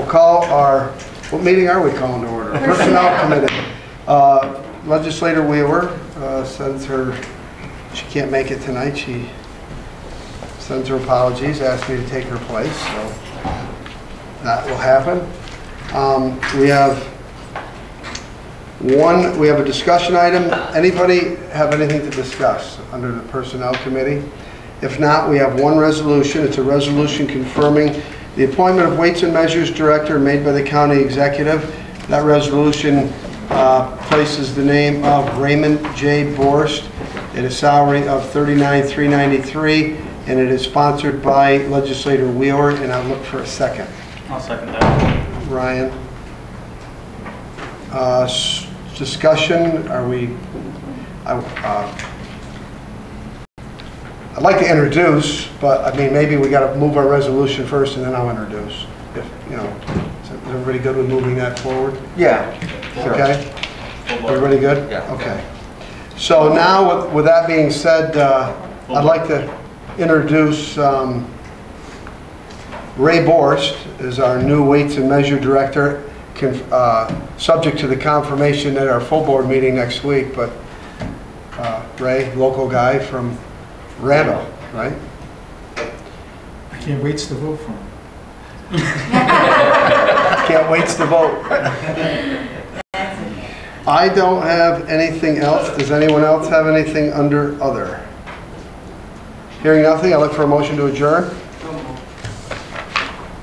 we'll call our, what meeting are we calling to order? Personnel Committee. Legislator Wheeler sends her, she can't make it tonight. She sends her apologies, asked me to take her place, so that will happen. We have a discussion item. Anybody have anything to discuss under the Personnel Committee? If not, we have one resolution. It's a resolution confirming the appointment of Weights and Measures Director made by the County Executive. That resolution places the name of Raymond J. Borst at a salary of $39,393, and it is sponsored by Legislator Wheeler, and I'll look for a second. I'll second that. Ryan. Discussion, are we, I'd like to introduce, but I mean, maybe we got to move our resolution first and then I'll introduce. If, you know, is everybody good with moving that forward? Yeah. Sure. Okay. Everybody good? Yeah. Okay. So now, with that being said, I'd like to introduce Ray Borst as our new Weights and Measure Director, subject to the confirmation at our full board meeting next week. But Ray, local guy from Randall, right? I can't wait to vote for him. Can't wait to vote. I don't have anything else. Does anyone else have anything under other? Hearing nothing, I look for a motion to adjourn.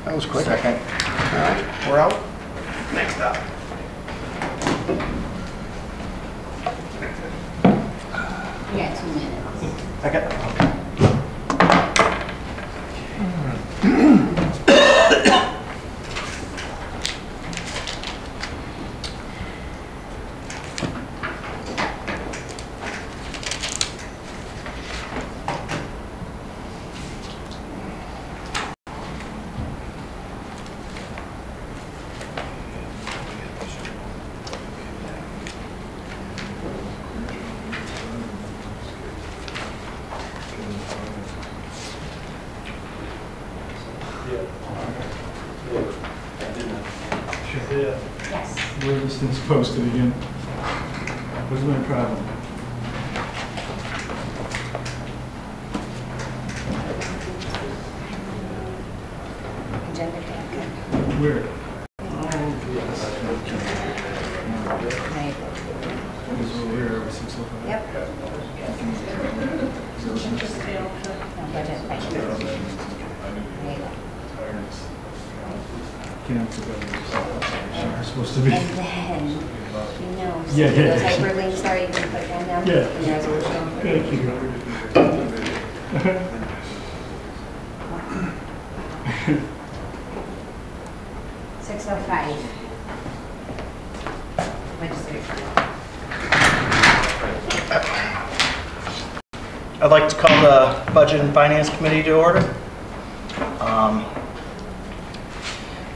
That was quick. Second. All right, we're out. Next up. You got 2 minutes. Second. Yes. Where are these things posted again? What's my problem? Agenda packet. Where? Right. It's over here, 605. Yep. No, budget, right. There you go. Can't forget it's supposed to be. And then, you know, Yeah, those hyperlinks start, you can put them down. Yeah. In the resolution. Thank you. 6:05. Legislature. I'd like to call the Budget and Finance Committee to order.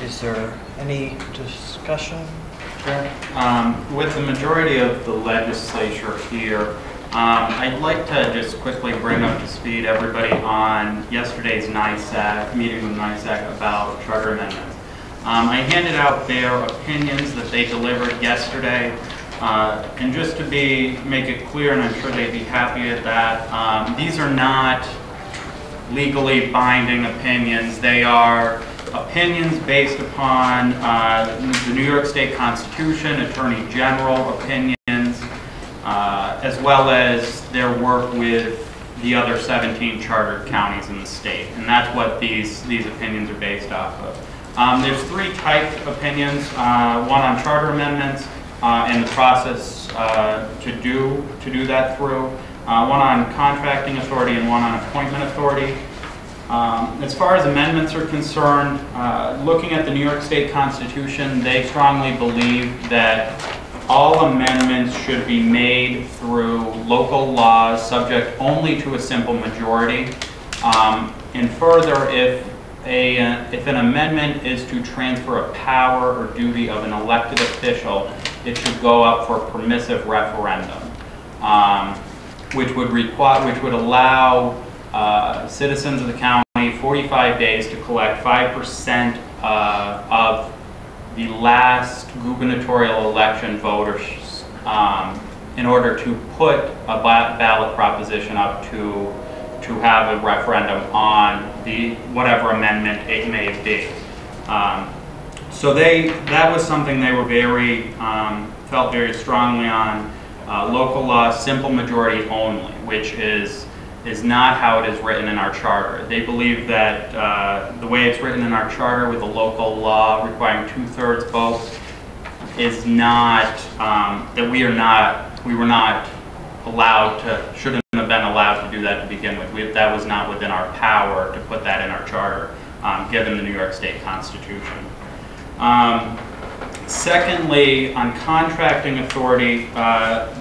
Is there any discussion? Sure. With the majority of the legislature here, I'd like to just quickly bring up to speed everybody on yesterday's NISAC, meeting with NISAC about charter amendments. I handed out their opinions that they delivered yesterday, and just to make it clear, and I'm sure they'd be happy at that, these are not legally binding opinions. They are opinions based upon the New York State Constitution, Attorney General opinions, as well as their work with the other 17 chartered counties in the state. And that's what these opinions are based off of. There's 3 typed opinions, one on charter amendments and the process to do that through, one on contracting authority and one on appointment authority. As far as amendments are concerned, looking at the New York State Constitution, they strongly believe that all amendments should be made through local laws subject only to a simple majority. And further, if an amendment is to transfer a power or duty of an elected official, it should go up for permissive referendum, which would allow citizens of the county 45 days to collect 5% of the last gubernatorial election voters in order to put a ballot proposition up to have a referendum on the whatever amendment it may be. So that was something they were felt very strongly on. Local law, simple majority only, which is not how it is written in our charter. They believe that the way it's written in our charter with the local law requiring 2/3 vote is not, that we were not allowed to, shouldn't have been allowed to do that to begin with. That was not within our power to put that in our charter, given the New York State Constitution. Secondly, on contracting authority,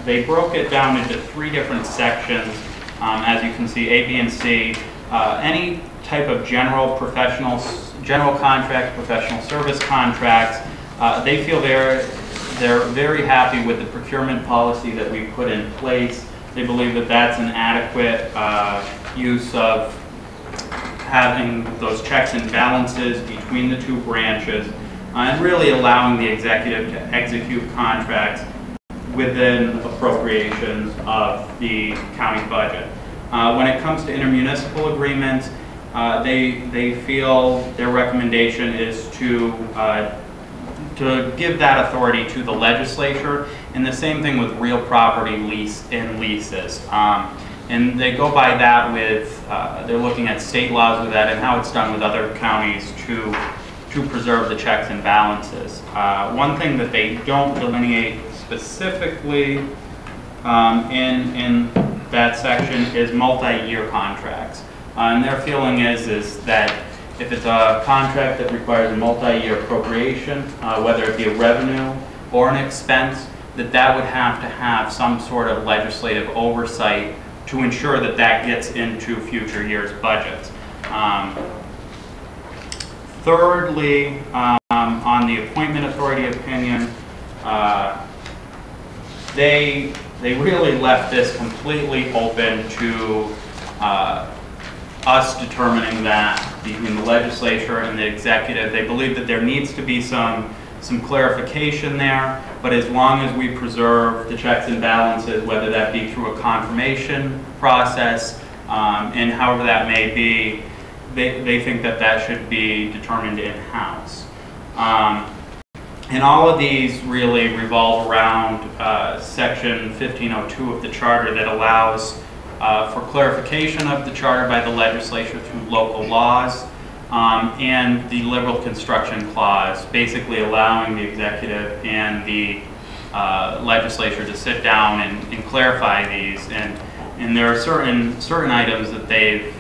they broke it down into 3 different sections. As you can see, A, B, and C. Any type of general contract, professional service contracts, they feel they're very happy with the procurement policy that we put in place. They believe that that's an adequate use of having those checks and balances between the 2 branches, and really allowing the executive to execute contracts within appropriations of the county budget. When it comes to intermunicipal agreements, they feel their recommendation is to give that authority to the legislature, and the same thing with real property leases. And they go by that with, they're looking at state laws with that and how it's done with other counties to preserve the checks and balances. One thing that they don't delineate specifically in that section is multi-year contracts. And their feeling is that if it's a contract that requires a multi-year appropriation, whether it be a revenue or an expense, that would have to have some sort of legislative oversight to ensure that that gets into future years' budgets. Thirdly, on the appointment authority opinion, they really left this completely open to us determining that between the legislature and the executive. They believe that there needs to be some clarification there, but as long as we preserve the checks and balances, whether that be through a confirmation process, and however that may be, they think that should be determined in-house. And all of these really revolve around Section 1502 of the Charter that allows for clarification of the Charter by the legislature through local laws, and the liberal construction clause, basically allowing the executive and the legislature to sit down and clarify these. And there are certain items that they've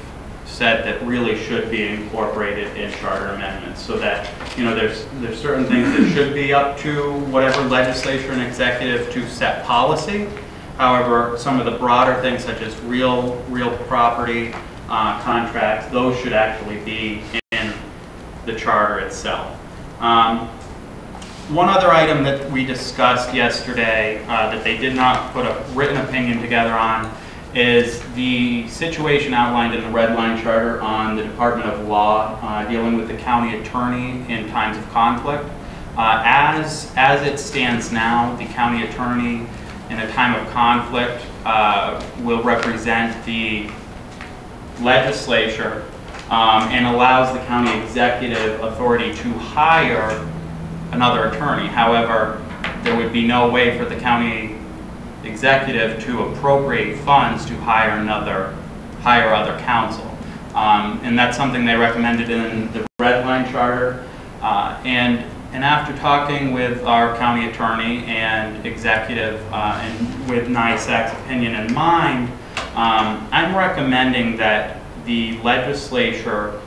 said that really should be incorporated in charter amendments, so that, you know, there's certain things that should be up to whatever legislature and executive to set policy. However, some of the broader things such as real property contracts, those should actually be in the charter itself. One other item that we discussed yesterday that they did not put a written opinion together on is the situation outlined in the Red Line Charter on the Department of Law dealing with the county attorney in times of conflict. As it stands now, the county attorney in a time of conflict will represent the legislature and allows the county executive authority to hire another attorney. However, there would be no way for the county executive to appropriate funds to hire other counsel. And that's something they recommended in the Red Line Charter. And after talking with our county attorney and executive and with NISAC's opinion in mind, I'm recommending that the legislature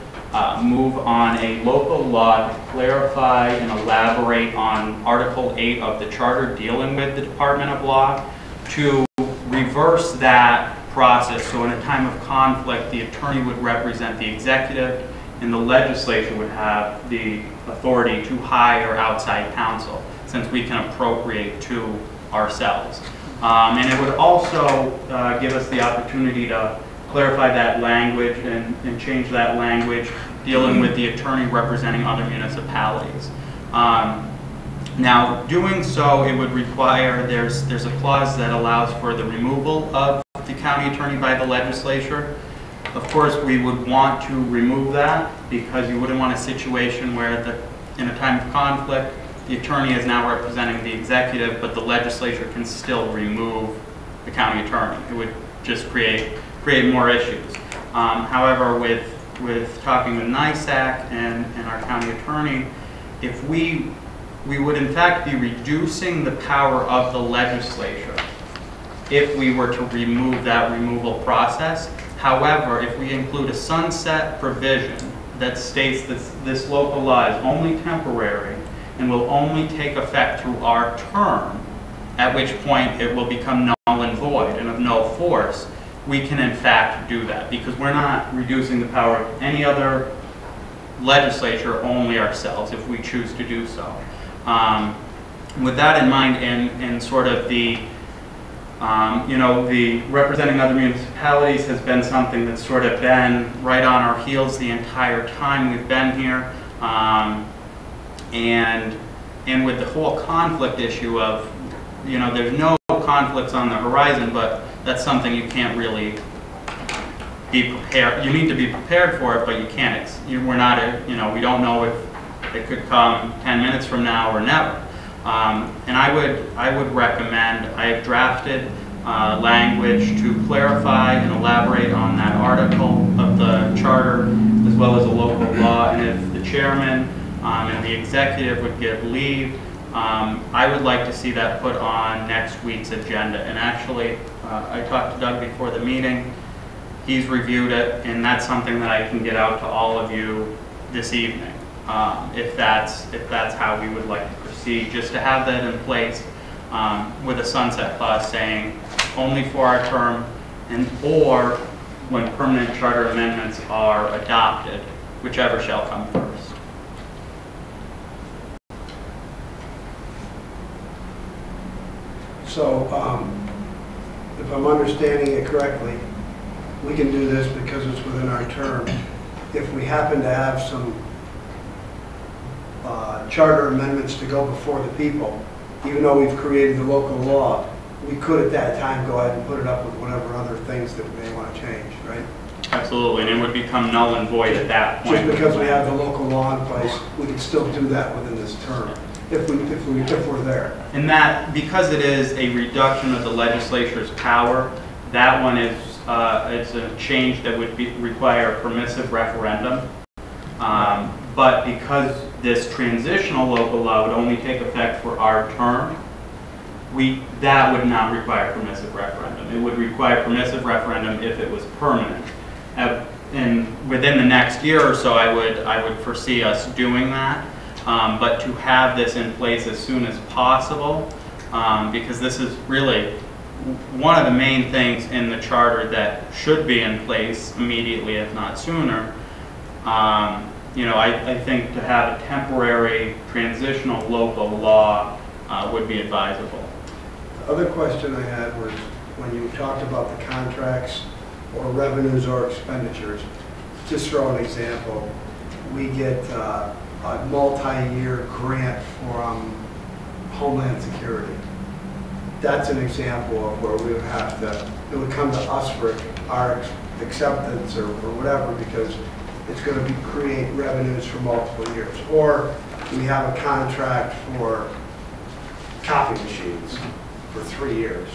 move on a local law to clarify and elaborate on Article 8 of the Charter dealing with the Department of Law, to reverse that process. So in a time of conflict, the attorney would represent the executive and the legislature would have the authority to hire outside counsel, since we can appropriate to ourselves. And it would also give us the opportunity to clarify that language and change that language dealing with the attorney representing other municipalities. Now, doing so, it would require, there's a clause that allows for the removal of the county attorney by the legislature. Of course, we would want to remove that because you wouldn't want a situation where in a time of conflict, the attorney is now representing the executive, but the legislature can still remove the county attorney. It would just create more issues. However, with talking with NISAC and our county attorney, if we would in fact be reducing the power of the legislature if we were to remove that removal process. However, if we include a sunset provision that states that this local law is only temporary and will only take effect through our term, at which point it will become null and void and of no force, we can in fact do that because we're not reducing the power of any other legislature, only ourselves if we choose to do so. With that in mind, and sort of the the representing other municipalities has been something that's sort of been right on our heels the entire time we've been here, and with the whole conflict issue of, there's no conflicts on the horizon, but that's something you can't really be prepared. You need to be prepared for it, but you can't. We're not, we don't know if it could come 10 minutes from now or never. And I would recommend, I have drafted language to clarify and elaborate on that article of the charter as well as a local law. And if the chairman and the executive would give leave, I would like to see that put on next week's agenda. And actually, I talked to Doug before the meeting. He's reviewed it, and that's something that I can get out to all of you this evening, if that's how we would like to proceed, just to have that in place with a sunset clause saying only for our term, or when permanent charter amendments are adopted, whichever shall come first. So, if I'm understanding it correctly, we can do this because it's within our term. If we happen to have some charter amendments to go before the people, even though we've created the local law, we could at that time go ahead and put it up with whatever other things that we may want to change, right? Absolutely, and it would become null and void at that point. Just because we have the local law in place, we can still do that within this term, if we're there. And that, because it is a reduction of the legislature's power, that one is it's a change that would require a permissive referendum. But because this transitional local law would only take effect for our term, that would not require permissive referendum. It would require permissive referendum if it was permanent. And within the next year or so, I would foresee us doing that. But to have this in place as soon as possible, because this is really one of the main things in the charter that should be in place immediately, if not sooner. I think to have a temporary transitional local law would be advisable. The other question I had was when you talked about the contracts or revenues or expenditures. Just throw an example. We get a multi-year grant from Homeland Security. That's an example of where we would have to, it would come to us for our acceptance or whatever, because it's going to create revenues for multiple years. Or we have a contract for copy machines for 3 years.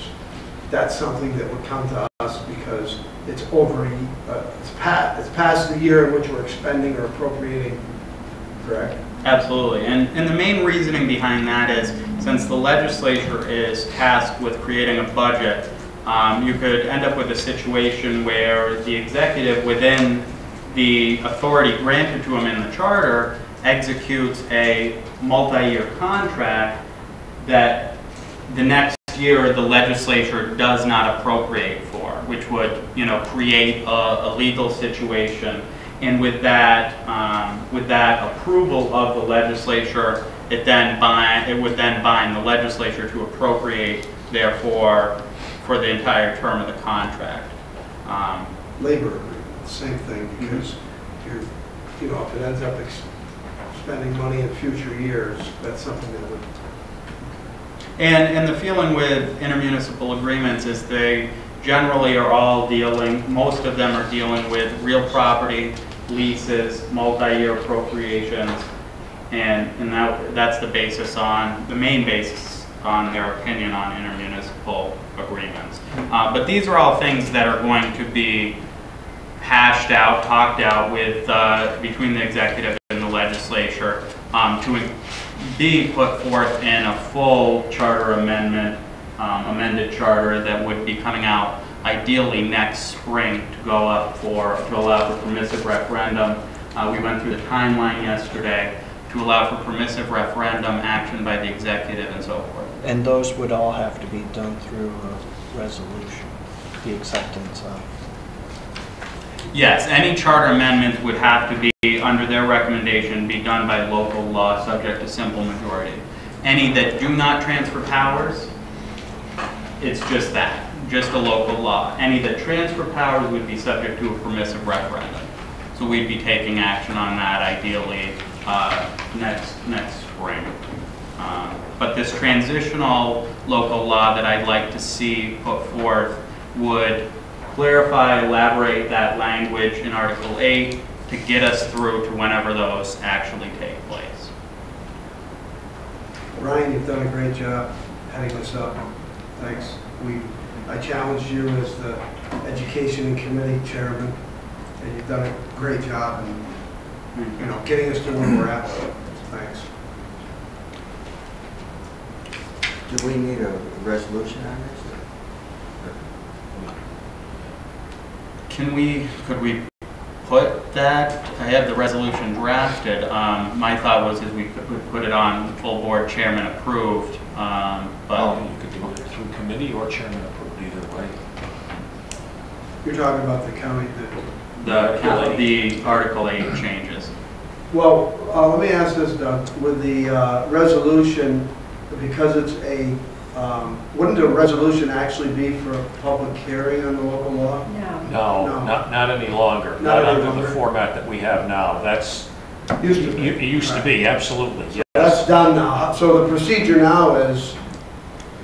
That's something that would come to us because it's it's past the year in which we're expending or appropriating, correct? Absolutely, and the main reasoning behind that is, since the legislature is tasked with creating a budget, you could end up with a situation where the executive, within the authority granted to him in the charter, executes a multi-year contract that the next year the legislature does not appropriate for, which would, create a legal situation. And with that approval of the legislature, it would then bind the legislature to appropriate, therefore, for the entire term of the contract. Labor agreement, same thing, because if it ends up spending money in future years, that's something that would And the feeling with intermunicipal agreements is they generally are all dealing, most of them are dealing with real property, leases, multi-year appropriations, and that's the basis on, the main basis on their opinion on intermunicipal agreements. But these are all things that are going to be hashed out, talked out with, between the executive and the legislature to be put forth in a full charter amendment, amended charter that would be coming out ideally next spring to go up to allow for permissive referendum. We went through the timeline yesterday to allow for permissive referendum action by the executive and so forth. And those would all have to be done through a resolution, the acceptance of. Yes, any charter amendments would have to be, under their recommendation, be done by local law subject to simple majority. Any that do not transfer powers, it's just that, just a local law. Any that transfer powers would be subject to a permissive referendum. So we'd be taking action on that ideally next spring. But this transitional local law that I'd like to see put forth would clarify, elaborate that language in Article 8 to get us through to whenever those actually take place. Ryan, you've done a great job heading this up. Thanks. I challenged you as the Education and Committee Chairman, and you've done a great job in, getting us to where we're at. Thanks. Do we need a resolution on this? Could we put that, I have the resolution drafted. My thought was we could put it on full board, chairman approved, but. You could do it through committee or chairman approved, either way. You're talking about the county, The Article 8 changes. Well, let me ask this, Doug. With the resolution, because it's a, wouldn't a resolution actually be for a public hearing on the local law? No. No, not any longer. Not any under longer. the format that we have now. That's, Used to be. it used to be, absolutely, yes. That's done now. So the procedure now is,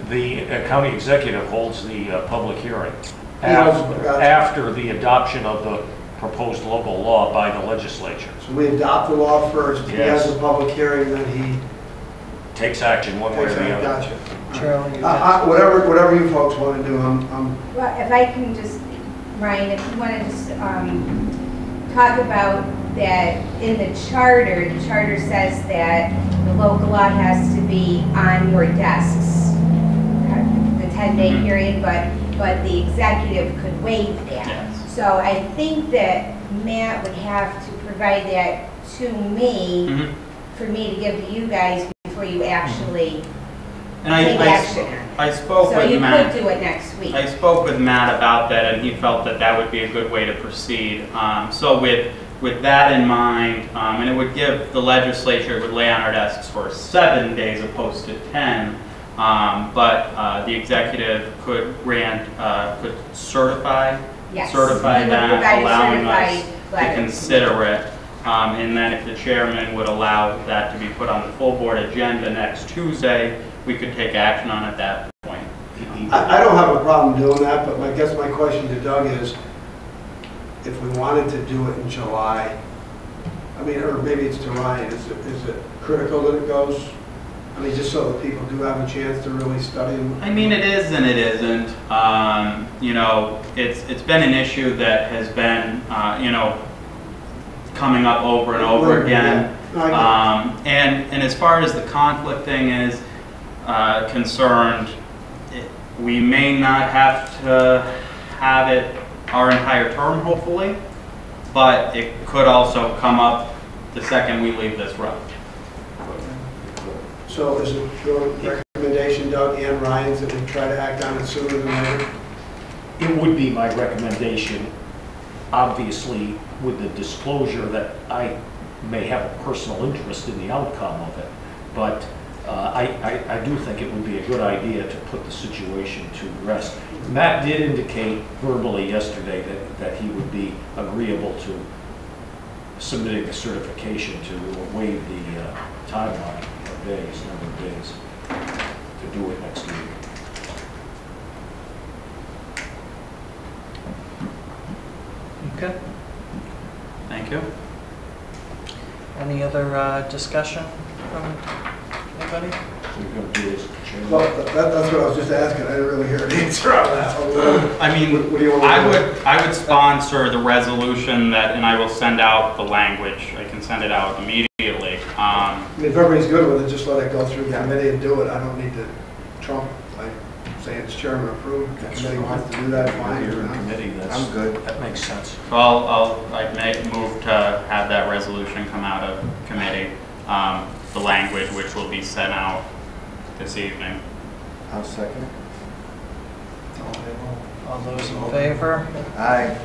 The county executive holds the public hearing Gotcha. after the adoption of the proposed local law by the legislature. so we adopt the law first, he has Yes. a public hearing, then he Takes action one way or takes the that. other. Gotcha. Cheryl, you Whatever you folks want to do, I'm Well, if I can just, Ryan, if you want to just talk about that in the charter says that the local law has to be on your desks, the 10-day period, but the executive could waive that. Yes. So I think that Matt would have to provide that to me for me to give to you guys before you actually And take action on it. I spoke So with you Matt. could do it next week. I spoke with Matt about that, and he felt that that would be a good way to proceed. So with that in mind, and it would give the legislature, it would lay on our desks for 7 days opposed to 10, but the executive could could certify Yes. certify He would that, provide a allowing us certified to letter. consider it. And then if the chairman would allow that to be put on the full board agenda next Tuesday, we could take action on it at that point. I don't have a problem doing that, but I guess my question to Doug is, if we wanted to do it in July, I mean, or maybe it's to Ryan, is it critical that it goes? I mean, just so that people do have a chance to really study them? I mean, it is and it isn't. It's been an issue that has been, coming up over and over again. And as far as the conflict thing is concerned, we may not have to have it our entire term, hopefully, but it could also come up the second we leave this road. So is it your recommendation, Doug and Ryan's, that we try to act on it sooner than later? It would be my recommendation, obviously, with the disclosure that I may have a personal interest in the outcome of it. But I do think it would be a good idea to put the situation to rest. Matt did indicate verbally yesterday that he would be agreeable to submitting the certification to waive the timeline of days, number of days. to do it next meeting. Okay. Thank you. Any other discussion from anybody? We're going to do this, Chairman. Well, that's what I was just asking. I didn't really hear an answer on that. I mean, What do you want to do? I would sponsor the resolution that, and I will send out the language. I can send it out immediately. I mean, if everybody's good with it, just let it go through the committee and do it. I don't need to trump, like, saying it's chairman approved. If the committee wants to do that, fine. You're you in know. committee, that's, I'm good. that makes sense. Well, I'd move to have that resolution come out of committee, the language which will be sent out this evening. I'll second it. All those in favor? Aye.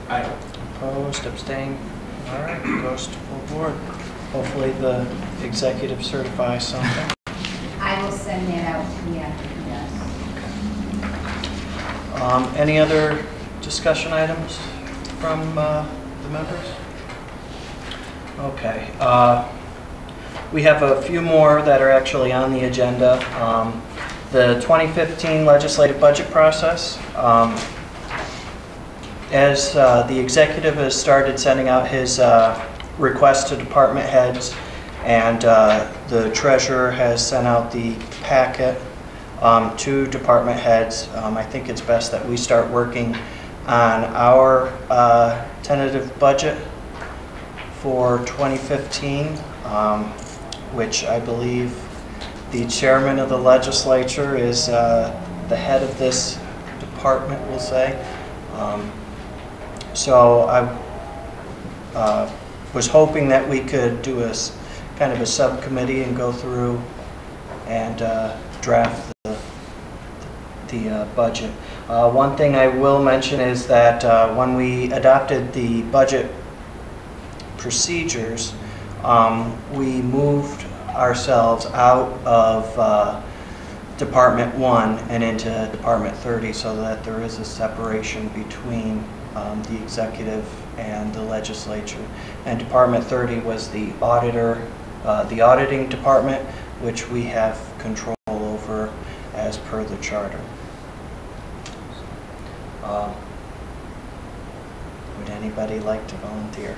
Aye. Opposed, abstained? All right, goes to full board. Hopefully the executive certifies something. I will send that out to you after he does. Any other discussion items from the members? Okay. We have a few more that are actually on the agenda. The 2015 legislative budget process. As the executive has started sending out his requests to department heads, and the treasurer has sent out the packet to department heads, I think it's best that we start working on our tentative budget for 2015, which I believe the chairman of the legislature is the head of this department, we'll say. So I was hoping that we could do a kind of a subcommittee and go through and draft the budget. One thing I will mention is that when we adopted the budget procedures, we moved ourselves out of Department 1 and into Department 30 so that there is a separation between the executive and the legislature. And Department 30 was the auditor, the auditing department, which we have control over as per the charter. Would anybody like to volunteer?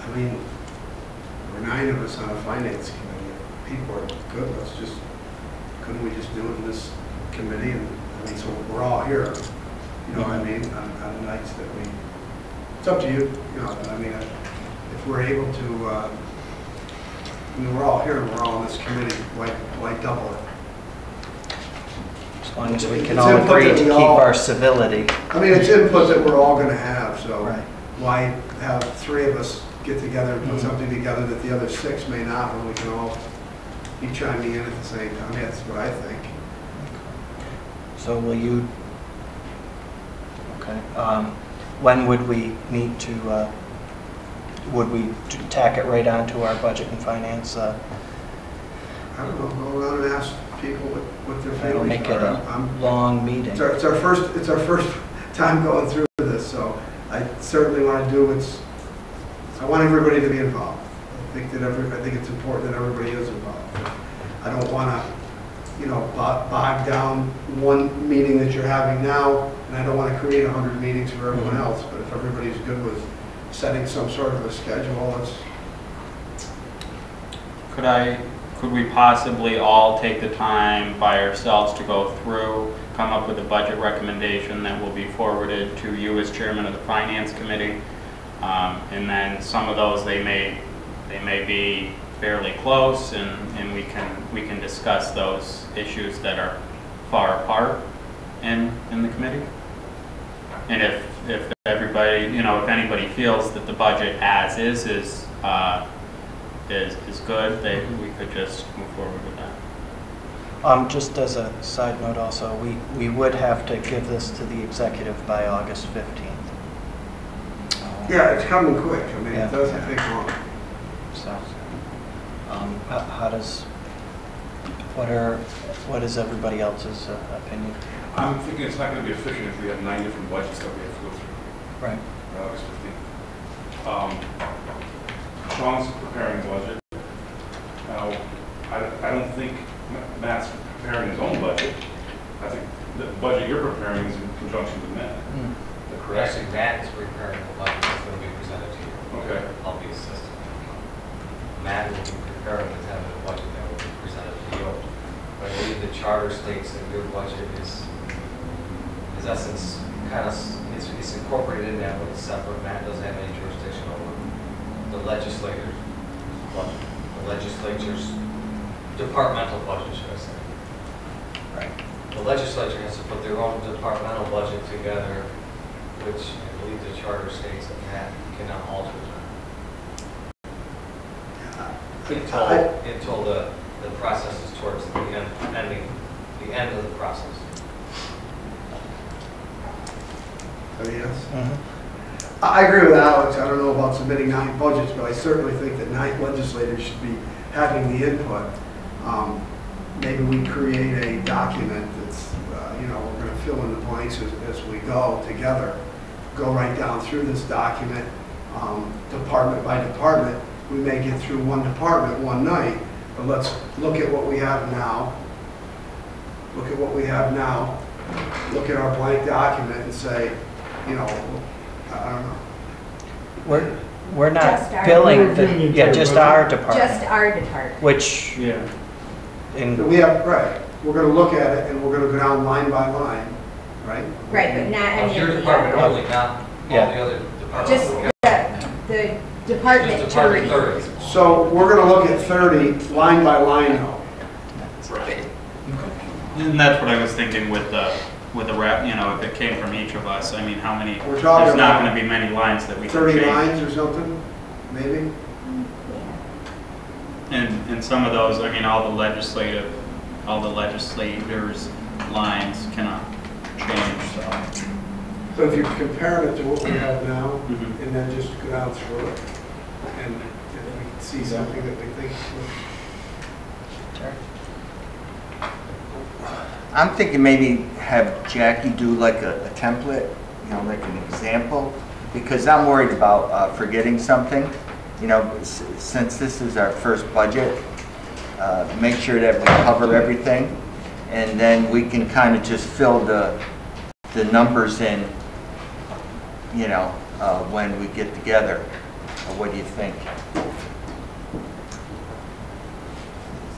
I mean, we're 9 of us on a finance committee. People are good. Couldn't we just do it in this committee? And I mean, so we're all here. You know what I mean? On nights that we. It's up to you. You know, I mean, if we're able to. I mean, we're all here. We're all on this committee. Why double it? As long as we It's can all input agree that to we keep all- our civility. I mean, it's input that we're all going to have. So Right. why have 3 of us get together and put Mhm. something together that the other 6 may not, when we can all be chiming in at the same time? I mean, that's what I think. So will you, okay, when would we need to, would we tack it right onto our budget and finance? I don't know, go around and ask people what their That'll feelings make it are. a long meeting. It's our first time going through this, so I certainly want to do what's, I want everybody to be involved. I think it's important that everybody is involved. I don't want to, you know, bog down one meeting that you're having now, and I don't want to create 100 meetings for everyone else, but if everybody's good with setting some sort of a schedule, let's. Could we possibly all take the time by ourselves to go through, come up with a budget recommendation that will be forwarded to you as chairman of the finance committee? And then some of those, they may be fairly close, and we can discuss those issues that are far apart in the committee. And if everybody, you know, if anybody feels that the budget as is good, we could just move forward with that. Just as a side note also, we would have to give this to the executive by August 15th. Yeah, it's coming quick. I mean, Yeah. it doesn't take long. So, how does, what is everybody else's opinion? I'm thinking it's not going to be efficient if we have 9 different budgets that we have to go through. Right. August 15th. Sean's preparing a budget. know, I don't think Matt's preparing his own budget. I think the budget you're preparing is in conjunction with Matt. Correct? Actually, Matt is preparing the budget that's going to be presented to you. Okay. I'll be assisting. Matt will be preparing the tentative budget that will be presented to you. But I believe the charter states that your budget is essence, kind of, it's incorporated in that, but it's separate. Matt doesn't have any jurisdiction over the legislature's budget. The legislature's departmental budget, should I say. Right. The legislature has to put their own departmental budget together, which I believe the charter states that Matt cannot alter until the process is towards the end of the process. Yes. I agree with Alex. I don't know about submitting 9 budgets, but I certainly think that 9 legislators should be having the input. Maybe we create a document that's, you know, we're going to fill in the blanks as we go together. Go right down through this document, department by department. We may get through one department one night, but let's look at what we have now. Look at what we have now. Look at our blank document and say, you know, I don't know. We're not Just our- billing We're doing yeah, just our Just department, our department. which Yeah. We have, right, we're going to look at it and we're going to go down line by line, right? Right, but not Well, any your of the department other. only, not all Yeah. the other departments. Just the department Just Department 30. 30. So we're going to look at 30 line by line though. And that's what I was thinking with the rep, you know, if it came from each of us, I mean, how many, We're talking there's not about going to be many lines that we can 30 change. lines or something, maybe? And some of those, I mean, all the legislators' lines cannot change, so. So if you compare it to what we have now, Mhm. and then just go down through it, and if we see something that we think, I'm thinking maybe have Jackie do like a template, you know, like an example, because I'm worried about forgetting something. You know, since this is our first budget, make sure that we cover everything, and then we can kind of just fill the numbers in, you know, when we get together. What do you think?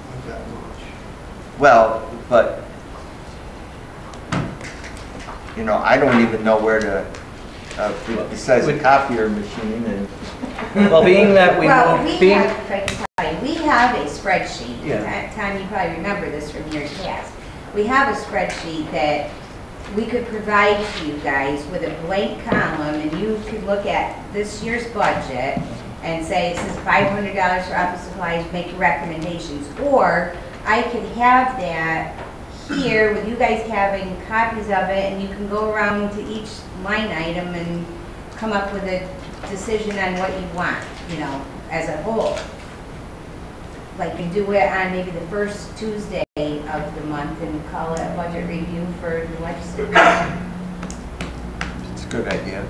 not that much. Well, but, you know, I don't even know where to, besides a copier machine and... well, being that we Well, moved, we being have, if I can tell you, we have a spreadsheet. Yeah. Tom, you probably remember this from years past. We have a spreadsheet that we could provide to you guys with a blank column, and you could look at this year's budget and say, this is $500 for office supplies, make recommendations. Or I could have that here with you guys having copies of it, and you can go around to each line item and come up with a decision on what you want, you know, as a whole. Like you do it on maybe the first Tuesday of the month and call it a budget review for the legislature. It's a good idea.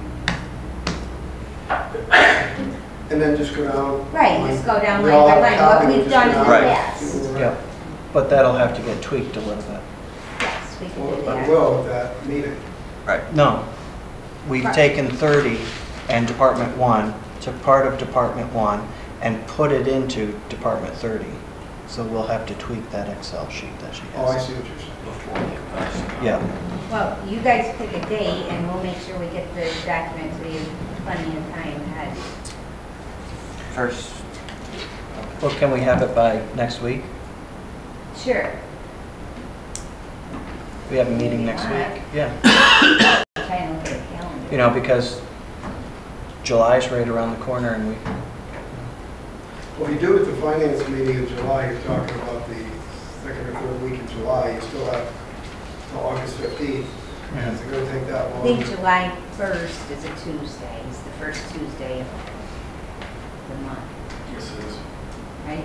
And then just go down. Right, just go down We line all by have a line, copy, what we we've just done in go the down. Right. past. yeah, but that'll have to get tweaked a little bit. Yes, we can do Well, I that. will at that meeting. Right. No, we've Right. taken 30 and Department 1, took part of Department 1 and put it into Department 30. So we'll have to tweak that Excel sheet that she Oh, I has. see what you're saying. Before the convention. Yeah, Well, you guys pick a date and we'll make sure we get the document to you plenty of time ahead. First, well, can we have it by next week? Sure. We have a meeting next week? Yeah, Try and look at the calendar. you know, because July's right around the corner and we, Well, if you do it at the finance meeting in July, you're talking about the second or third week in July, you still have till August 15th. And it's going to take that I long. think July 1st is a Tuesday, it's the first Tuesday of the month, Yes, it is. right?